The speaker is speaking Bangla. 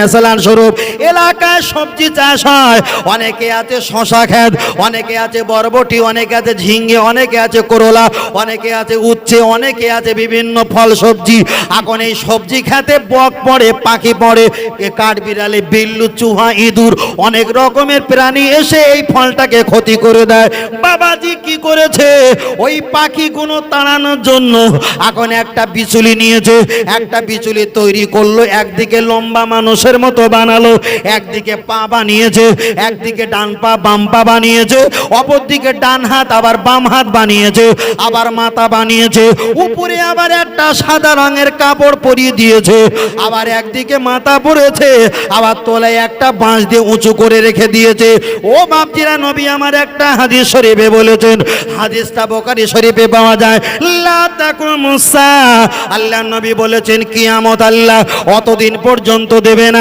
মেসালান স্বরূপ এলাকায় সবজি চাষ হয়, অনেকে আছে শশা ক্ষেত, অনেকে আছে বরবটি, অনেকে আছে ঝিঙ্গে, অনেকে আছে করলা, অনেকে আছে উচ্ছে, অনেকে আছে বিভিন্ন ফল সবজি। এখন এই সবজি খেতে বক পড়ে, পাখি পড়ে, কাঠবিড়ালি, বিল্লু, চুহা, ইঁদুর, অনেক রকমের প্রাণী এসে এই ফলটাকে ক্ষতি করে দেয়। বাবাজি কি করেছে, ওই পাখিগুলো তাড়ানোর জন্য এখন একটা বিচুলি নিয়েছে, একটা বিচুলি তৈরি করলো, একদিকে লম্বা মানুষের মতো বানালো, একদিকে পা বানিয়েছে, একদিকে ডান পা বাম পা বানিয়েছে, অপরদিকে ডান হাত আবার বাম হাত বানিয়েছে, আবার মাথা বানিয়েছে, উপরে আবার একটা সাদা রঙের কাপড় পরিয়ে দিয়েছে, আবার একদিকে মাথা পড়েছে, আবার তলায় একটা বাঁশ দিয়ে উঁচু করে রেখে দিয়েছে। ও বাপজিরা, নবী আমার একটা হাদিস শরীফে বলেছেন, হাদিসটা বুখারী শরীফে পাওয়া যায়, লা তাকুমুস সা, আল্লাহর নবী বলেছেন কিয়ামত আল্লাহ অতদিন পর্যন্ত দেবে না